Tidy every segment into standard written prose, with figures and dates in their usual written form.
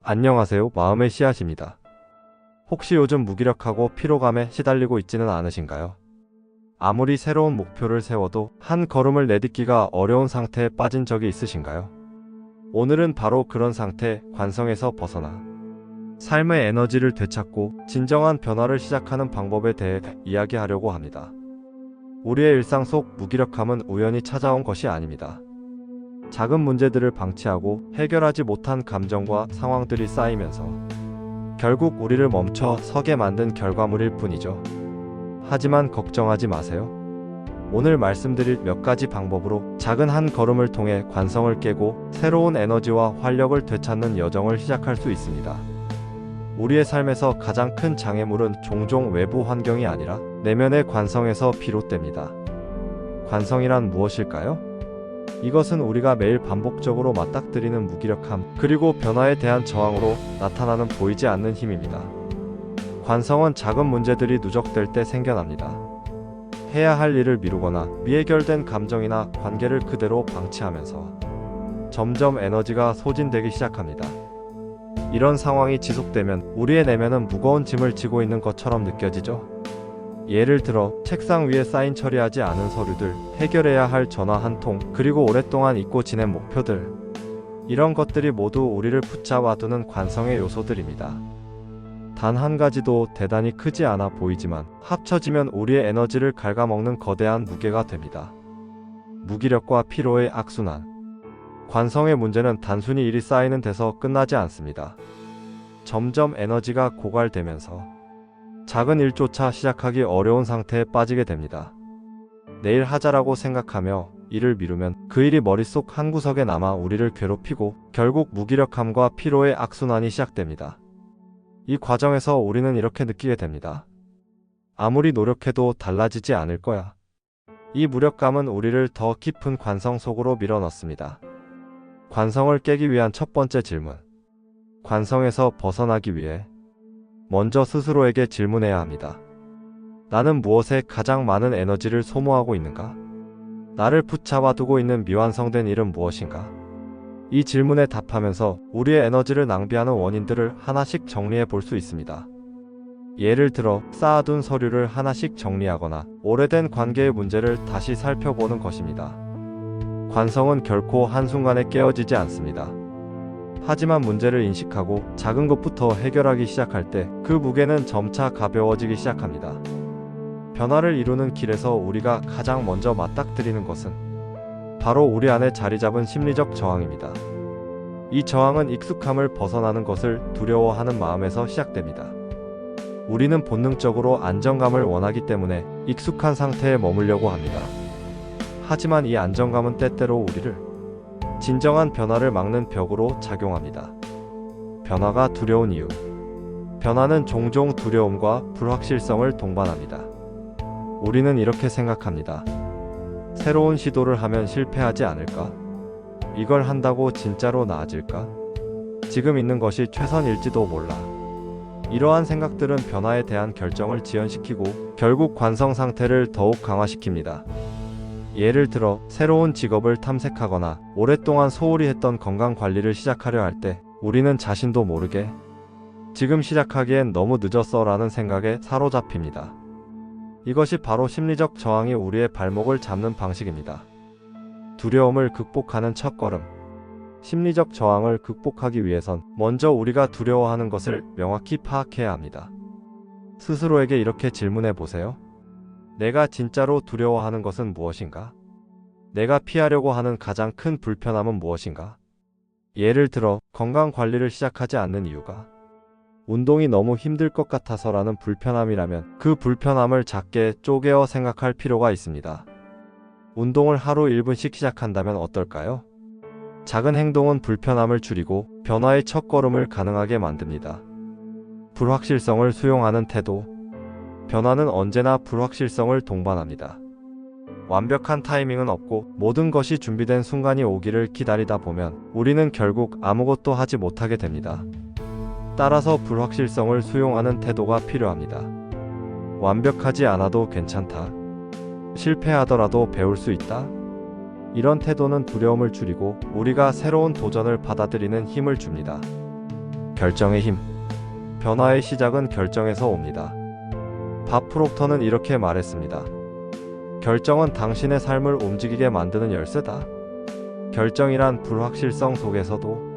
안녕하세요. 마음의 씨앗입니다. 혹시 요즘 무기력하고 피로감에 시달리고 있지는 않으신가요? 아무리 새로운 목표를 세워도 한 걸음을 내딛기가 어려운 상태에 빠진 적이 있으신가요? 오늘은 바로 그런 상태, 관성에서 벗어나 삶의 에너지를 되찾고 진정한 변화를 시작하는 방법에 대해 이야기하려고 합니다. 우리의 일상 속 무기력함은 우연히 찾아온 것이 아닙니다. 작은 문제들을 방치하고 해결하지 못한 감정과 상황들이 쌓이면서 결국 우리를 멈춰 서게 만든 결과물일 뿐이죠. 하지만 걱정하지 마세요. 오늘 말씀드릴 몇 가지 방법으로 작은 한 걸음을 통해 관성을 깨고 새로운 에너지와 활력을 되찾는 여정을 시작할 수 있습니다. 우리의 삶에서 가장 큰 장애물은 종종 외부 환경이 아니라 내면의 관성에서 비롯됩니다. 관성이란 무엇일까요? 이것은 우리가 매일 반복적으로 맞닥뜨리는 무기력함, 그리고 변화에 대한 저항으로 나타나는 보이지 않는 힘입니다. 관성은 작은 문제들이 누적될 때 생겨납니다. 해야 할 일을 미루거나 미해결된 감정이나 관계를 그대로 방치하면서 점점 에너지가 소진되기 시작합니다. 이런 상황이 지속되면 우리의 내면은 무거운 짐을 지고 있는 것처럼 느껴지죠? 예를 들어 책상 위에 쌓인 처리하지 않은 서류들, 해결해야 할 전화 한 통, 그리고 오랫동안 잊고 지낸 목표들. 이런 것들이 모두 우리를 붙잡아두는 관성의 요소들입니다. 단 한 가지도 대단히 크지 않아 보이지만 합쳐지면 우리의 에너지를 갉아먹는 거대한 무게가 됩니다. 무기력과 피로의 악순환. 관성의 문제는 단순히 일이 쌓이는 데서 끝나지 않습니다. 점점 에너지가 고갈되면서 작은 일조차 시작하기 어려운 상태에 빠지게 됩니다. 내일 하자라고 생각하며 일을 미루면 그 일이 머릿속 한구석에 남아 우리를 괴롭히고 결국 무기력함과 피로의 악순환이 시작됩니다. 이 과정에서 우리는 이렇게 느끼게 됩니다. 아무리 노력해도 달라지지 않을 거야. 이 무력감은 우리를 더 깊은 관성 속으로 밀어넣습니다. 관성을 깨기 위한 첫 번째 질문. 관성에서 벗어나기 위해 먼저 스스로에게 질문해야 합니다. 나는 무엇에 가장 많은 에너지를 소모하고 있는가? 나를 붙잡아두고 있는 미완성된 일은 무엇인가? 이 질문에 답하면서 우리의 에너지를 낭비하는 원인들을 하나씩 정리해 볼 수 있습니다. 예를 들어 쌓아둔 서류를 하나씩 정리하거나 오래된 관계의 문제를 다시 살펴보는 것입니다. 관성은 결코 한순간에 깨어지지 않습니다. 하지만 문제를 인식하고 작은 것부터 해결하기 시작할 때 그 무게는 점차 가벼워지기 시작합니다. 변화를 이루는 길에서 우리가 가장 먼저 맞닥뜨리는 것은 바로 우리 안에 자리 잡은 심리적 저항입니다. 이 저항은 익숙함을 벗어나는 것을 두려워하는 마음에서 시작됩니다. 우리는 본능적으로 안정감을 원하기 때문에 익숙한 상태에 머물려고 합니다. 하지만 이 안정감은 때때로 우리를 진정한 변화를 막는 벽으로 작용합니다. 변화가 두려운 이유. 변화는 종종 두려움과 불확실성을 동반합니다. 우리는 이렇게 생각합니다. 새로운 시도를 하면 실패하지 않을까? 이걸 한다고 진짜로 나아질까? 지금 있는 것이 최선일지도 몰라. 이러한 생각들은 변화에 대한 결정을 지연시키고 결국 관성 상태를 더욱 강화시킵니다. 예를 들어 새로운 직업을 탐색하거나 오랫동안 소홀히 했던 건강관리를 시작하려 할 때 우리는 자신도 모르게 지금 시작하기엔 너무 늦었어 라는 생각에 사로잡힙니다. 이것이 바로 심리적 저항이 우리의 발목을 잡는 방식입니다. 두려움을 극복하는 첫걸음. 심리적 저항을 극복하기 위해선 먼저 우리가 두려워하는 것을 명확히 파악해야 합니다. 스스로에게 이렇게 질문해 보세요. 내가 진짜로 두려워하는 것은 무엇인가? 내가 피하려고 하는 가장 큰 불편함은 무엇인가? 예를 들어 건강 관리를 시작하지 않는 이유가 운동이 너무 힘들 것 같아서라는 불편함이라면 그 불편함을 작게 쪼개어 생각할 필요가 있습니다. 운동을 하루 1분씩 시작한다면 어떨까요? 작은 행동은 불편함을 줄이고 변화의 첫걸음을 가능하게 만듭니다. 불확실성을 수용하는 태도. 변화는 언제나 불확실성을 동반합니다. 완벽한 타이밍은 없고 모든 것이 준비된 순간이 오기를 기다리다 보면 우리는 결국 아무것도 하지 못하게 됩니다. 따라서 불확실성을 수용하는 태도가 필요합니다. 완벽하지 않아도 괜찮다. 실패하더라도 배울 수 있다. 이런 태도는 두려움을 줄이고 우리가 새로운 도전을 받아들이는 힘을 줍니다. 결정의 힘. 변화의 시작은 결정에서 옵니다. 밥 프록터는 이렇게 말했습니다. 결정은 당신의 삶을 움직이게 만드는 열쇠다. 결정이란 불확실성 속에서도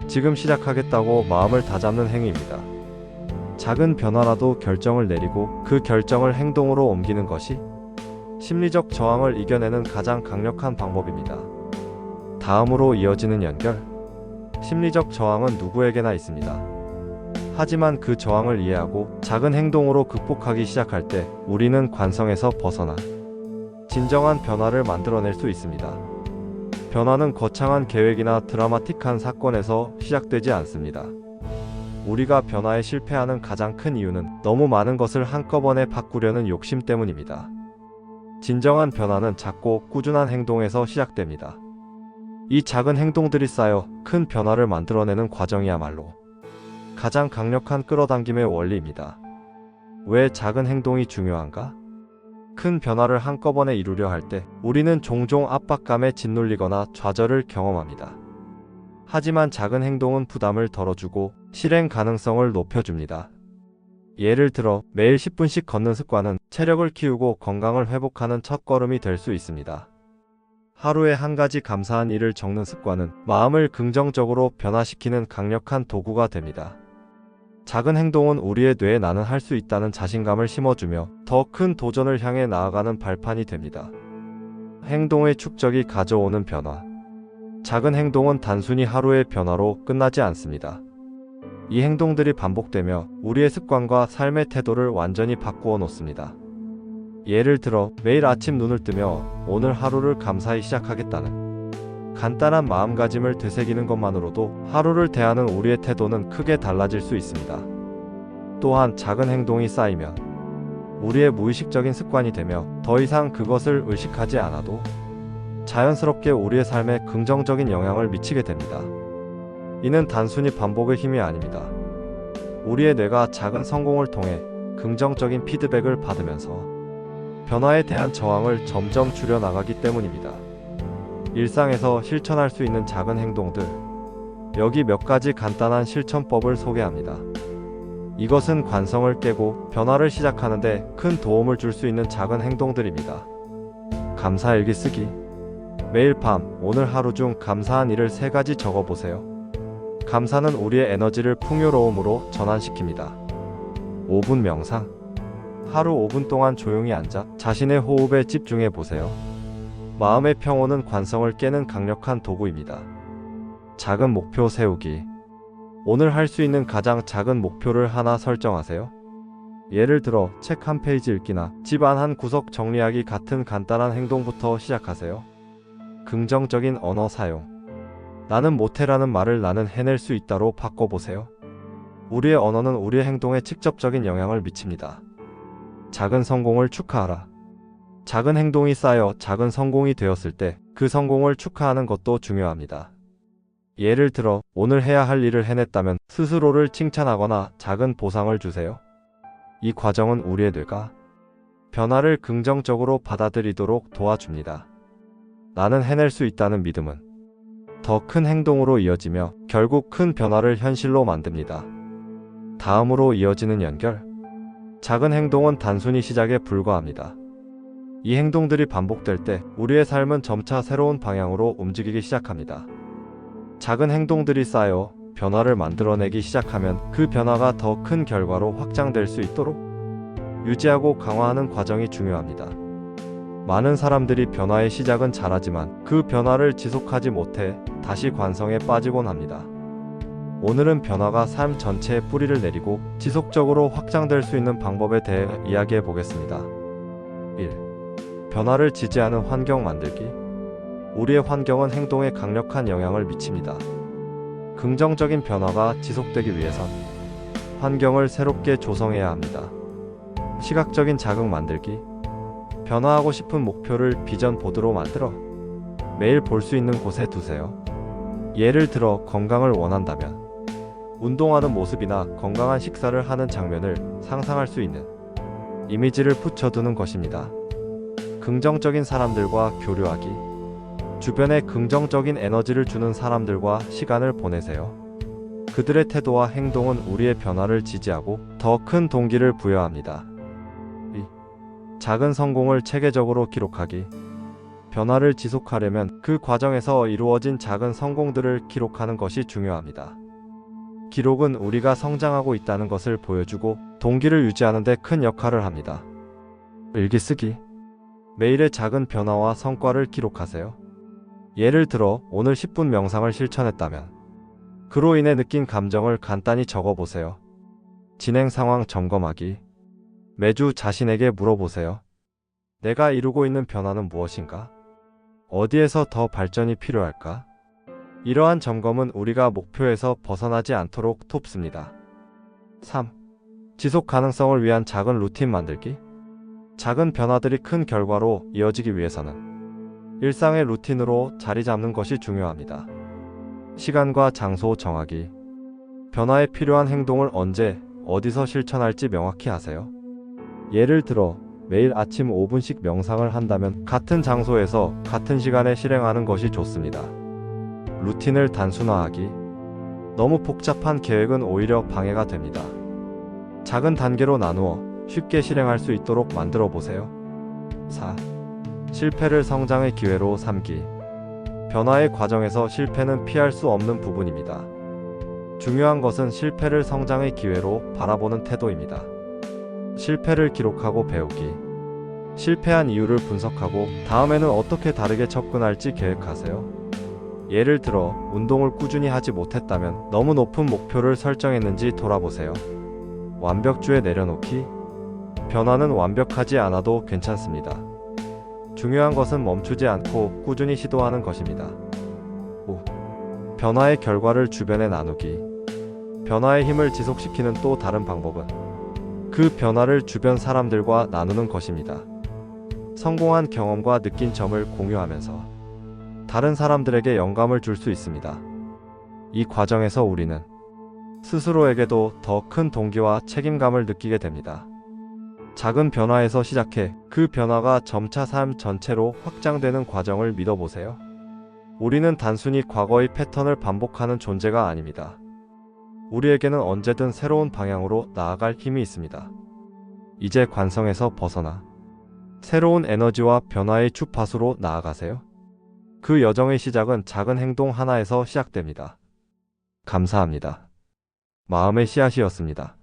지금 시작하겠다고 마음을 다잡는 행위입니다. 작은 변화라도 결정을 내리고 그 결정을 행동으로 옮기는 것이 심리적 저항을 이겨내는 가장 강력한 방법입니다. 다음으로 이어지는 연결. 심리적 저항은 누구에게나 있습니다. 하지만 그 저항을 이해하고 작은 행동으로 극복하기 시작할 때 우리는 관성에서 벗어나 진정한 변화를 만들어낼 수 있습니다. 변화는 거창한 계획이나 드라마틱한 사건에서 시작되지 않습니다. 우리가 변화에 실패하는 가장 큰 이유는 너무 많은 것을 한꺼번에 바꾸려는 욕심 때문입니다. 진정한 변화는 작고 꾸준한 행동에서 시작됩니다. 이 작은 행동들이 쌓여 큰 변화를 만들어내는 과정이야말로 가장 강력한 끌어당김의 원리입니다. 왜 작은 행동이 중요한가? 큰 변화를 한꺼번에 이루려 할 때 우리는 종종 압박감에 짓눌리거나 좌절을 경험합니다. 하지만 작은 행동은 부담을 덜어주고 실행 가능성을 높여줍니다. 예를 들어 매일 10분씩 걷는 습관은 체력을 키우고 건강을 회복하는 첫걸음이 될 수 있습니다. 하루에 한 가지 감사한 일을 적는 습관은 마음을 긍정적으로 변화시키는 강력한 도구가 됩니다. 작은 행동은 우리의 뇌에 나는 할 수 있다는 자신감을 심어주며 더 큰 도전을 향해 나아가는 발판이 됩니다. 행동의 축적이 가져오는 변화. 작은 행동은 단순히 하루의 변화로 끝나지 않습니다. 이 행동들이 반복되며 우리의 습관과 삶의 태도를 완전히 바꾸어 놓습니다. 예를 들어 매일 아침 눈을 뜨며 오늘 하루를 감사히 시작하겠다는 간단한 마음가짐을 되새기는 것만으로도 하루를 대하는 우리의 태도는 크게 달라질 수 있습니다. 또한 작은 행동이 쌓이면 우리의 무의식적인 습관이 되며 더 이상 그것을 의식하지 않아도 자연스럽게 우리의 삶에 긍정적인 영향을 미치게 됩니다. 이는 단순히 반복의 힘이 아닙니다. 우리의 뇌가 작은 성공을 통해 긍정적인 피드백을 받으면서 변화에 대한 저항을 점점 줄여나가기 때문입니다. 일상에서 실천할 수 있는 작은 행동들. 여기 몇 가지 간단한 실천법을 소개합니다. 이것은 관성을 깨고 변화를 시작하는데 큰 도움을 줄 수 있는 작은 행동들입니다. 감사일기 쓰기. 매일 밤 오늘 하루 중 감사한 일을 3가지 적어보세요. 감사는 우리의 에너지를 풍요로움으로 전환시킵니다. 5분 명상. 하루 5분 동안 조용히 앉아 자신의 호흡에 집중해 보세요. 마음의 평온은 관성을 깨는 강력한 도구입니다. 작은 목표 세우기. 오늘 할 수 있는 가장 작은 목표를 하나 설정하세요. 예를 들어 책 한 페이지 읽기나 집 안 한 구석 정리하기 같은 간단한 행동부터 시작하세요. 긍정적인 언어 사용. 나는 못해라는 말을 나는 해낼 수 있다로 바꿔보세요. 우리의 언어는 우리의 행동에 직접적인 영향을 미칩니다. 작은 성공을 축하하라. 작은 행동이 쌓여 작은 성공이 되었을 때 그 성공을 축하하는 것도 중요합니다. 예를 들어 오늘 해야 할 일을 해냈다면 스스로를 칭찬하거나 작은 보상을 주세요. 이 과정은 우리의 뇌가 변화를 긍정적으로 받아들이도록 도와줍니다. 나는 해낼 수 있다는 믿음은 더 큰 행동으로 이어지며 결국 큰 변화를 현실로 만듭니다. 다음으로 이어지는 연결. 작은 행동은 단순히 시작에 불과합니다. 이 행동들이 반복될 때 우리의 삶은 점차 새로운 방향으로 움직이기 시작합니다. 작은 행동들이 쌓여 변화를 만들어내기 시작하면 그 변화가 더 큰 결과로 확장될 수 있도록 유지하고 강화하는 과정이 중요합니다. 많은 사람들이 변화의 시작은 잘하지만 그 변화를 지속하지 못해 다시 관성에 빠지곤 합니다. 오늘은 변화가 삶 전체에 뿌리를 내리고 지속적으로 확장될 수 있는 방법에 대해 이야기해 보겠습니다. 1. 변화를 지지하는 환경 만들기. 우리의 환경은 행동에 강력한 영향을 미칩니다. 긍정적인 변화가 지속되기 위해선 환경을 새롭게 조성해야 합니다. 시각적인 자극 만들기. 변화하고 싶은 목표를 비전 보드로 만들어 매일 볼 수 있는 곳에 두세요. 예를 들어 건강을 원한다면 운동하는 모습이나 건강한 식사를 하는 장면을 상상할 수 있는 이미지를 붙여두는 것입니다. 긍정적인 사람들과 교류하기. 주변에 긍정적인 에너지를 주는 사람들과 시간을 보내세요. 그들의 태도와 행동은 우리의 변화를 지지하고 더 큰 동기를 부여합니다. 이 작은 성공을 체계적으로 기록하기. 변화를 지속하려면 그 과정에서 이루어진 작은 성공들을 기록하는 것이 중요합니다. 기록은 우리가 성장하고 있다는 것을 보여주고 동기를 유지하는 데 큰 역할을 합니다. 일기 쓰기. 매일의 작은 변화와 성과를 기록하세요. 예를 들어 오늘 10분 명상을 실천했다면 그로 인해 느낀 감정을 간단히 적어보세요. 진행 상황 점검하기. 매주 자신에게 물어보세요. 내가 이루고 있는 변화는 무엇인가? 어디에서 더 발전이 필요할까? 이러한 점검은 우리가 목표에서 벗어나지 않도록 돕습니다. 3. 지속 가능성을 위한 작은 루틴 만들기. 작은 변화들이 큰 결과로 이어지기 위해서는 일상의 루틴으로 자리 잡는 것이 중요합니다. 시간과 장소 정하기. 변화에 필요한 행동을 언제, 어디서 실천할지 명확히 하세요. 예를 들어 매일 아침 5분씩 명상을 한다면 같은 장소에서 같은 시간에 실행하는 것이 좋습니다. 루틴을 단순화하기. 너무 복잡한 계획은 오히려 방해가 됩니다. 작은 단계로 나누어 쉽게 실행할 수 있도록 만들어 보세요. 4. 실패를 성장의 기회로 삼기. 변화의 과정에서 실패는 피할 수 없는 부분입니다. 중요한 것은 실패를 성장의 기회로 바라보는 태도입니다. 실패를 기록하고 배우기. 실패한 이유를 분석하고 다음에는 어떻게 다르게 접근할지 계획하세요. 예를 들어 운동을 꾸준히 하지 못했다면 너무 높은 목표를 설정했는지 돌아보세요. 완벽주의 내려놓기. 변화는 완벽하지 않아도 괜찮습니다. 중요한 것은 멈추지 않고 꾸준히 시도하는 것입니다. 5. 변화의 결과를 주변에 나누기. 변화의 힘을 지속시키는 또 다른 방법은 그 변화를 주변 사람들과 나누는 것입니다. 성공한 경험과 느낀 점을 공유하면서 다른 사람들에게 영감을 줄 수 있습니다. 이 과정에서 우리는 스스로에게도 더 큰 동기와 책임감을 느끼게 됩니다. 작은 변화에서 시작해 그 변화가 점차 삶 전체로 확장되는 과정을 믿어보세요. 우리는 단순히 과거의 패턴을 반복하는 존재가 아닙니다. 우리에게는 언제든 새로운 방향으로 나아갈 힘이 있습니다. 이제 관성에서 벗어나 새로운 에너지와 변화의 주파수로 나아가세요. 그 여정의 시작은 작은 행동 하나에서 시작됩니다. 감사합니다. 마음의 씨앗이었습니다.